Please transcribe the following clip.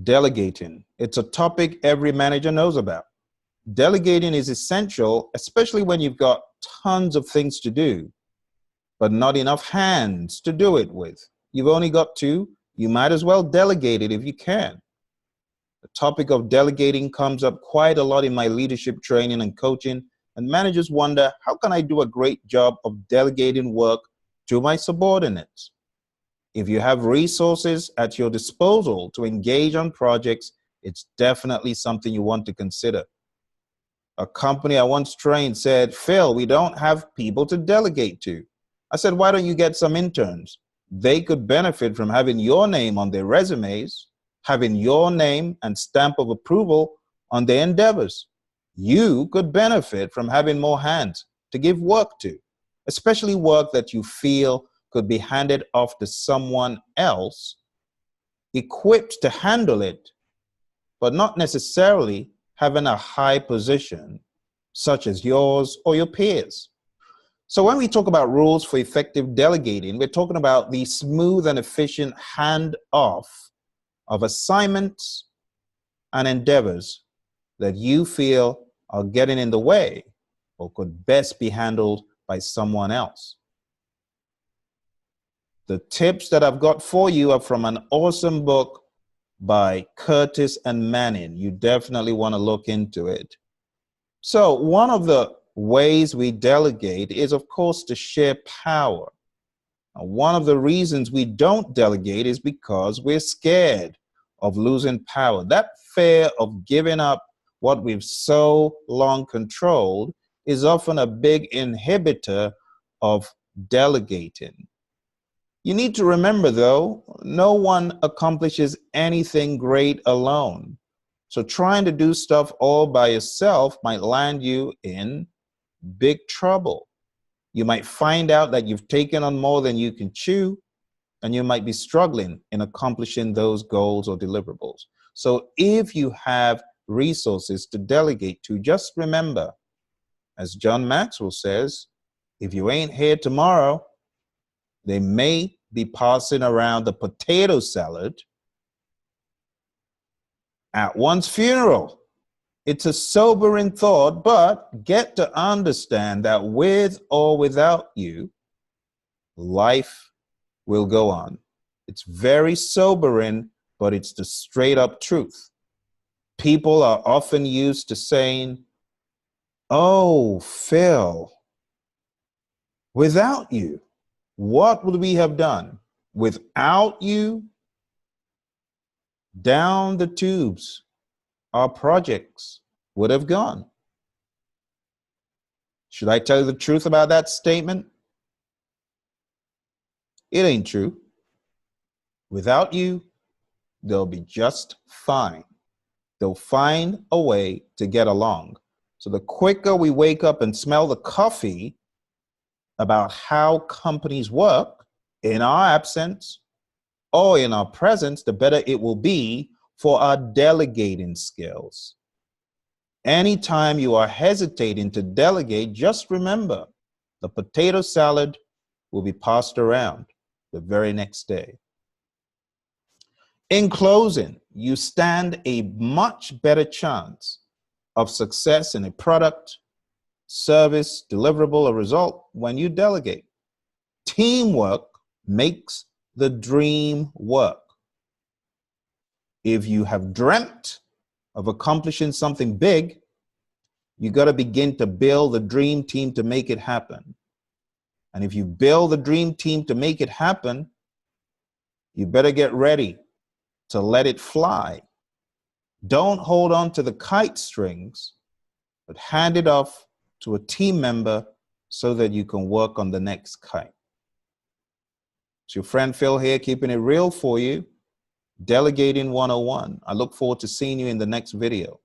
Delegating. It's a topic every manager knows about. Delegating is essential, especially when you've got tons of things to do, but not enough hands to do it with. You've only got two. You might as well delegate it if you can. The topic of delegating comes up quite a lot in my leadership training and coaching, and managers wonder, how can I do a great job of delegating work to my subordinates? If you have resources at your disposal to engage on projects, it's definitely something you want to consider. A company I once trained said, "Phil, we don't have people to delegate to." I said, "Why don't you get some interns? They could benefit from having your name on their resumes, having your name and stamp of approval on their endeavors. You could benefit from having more hands to give work to, especially work that you feel could be handed off to someone else, equipped to handle it, but not necessarily having a high position, such as yours or your peers." So when we talk about rules for effective delegating, we're talking about the smooth and efficient handoff of assignments and endeavors that you feel are getting in the way or could best be handled by someone else. The tips that I've got for you are from an awesome book by Curtis and Manning. You definitely want to look into it. So one of the ways we delegate is, of course, to share power. And one of the reasons we don't delegate is because we're scared of losing power. That fear of giving up what we've so long controlled is often a big inhibitor of delegating. You need to remember, though, no one accomplishes anything great alone. So trying to do stuff all by yourself might land you in big trouble. You might find out that you've taken on more than you can chew, and you might be struggling in accomplishing those goals or deliverables. So if you have resources to delegate to, just remember, as John Maxwell says, if you ain't here tomorrow, they may be passing around the potato salad at one's funeral. It's a sobering thought, but get to understand that with or without you, life will go on. It's very sobering, but it's the straight up truth. People are often used to saying, "Oh, Phil, without you, what would we have done? Without you, down the tubes, our projects would have gone." Should I tell you the truth about that statement? It ain't true. Without you, they'll be just fine. They'll find a way to get along. So the quicker we wake up and smell the coffee about how companies work in our absence or in our presence, the better it will be for our delegating skills. Anytime you are hesitating to delegate, just remember the potato salad will be passed around the very next day. In closing, you stand a much better chance of success in a product, service, deliverable, or result when you delegate. Teamwork makes the dream work. If you have dreamt of accomplishing something big, you got to begin to build the dream team to make it happen. And if you build the dream team to make it happen, you better get ready to let it fly. Don't hold on to the kite strings, but hand it off to a team member so that you can work on the next kite. It's your friend Phil here, keeping it real for you. Delegating 101. I look forward to seeing you in the next video.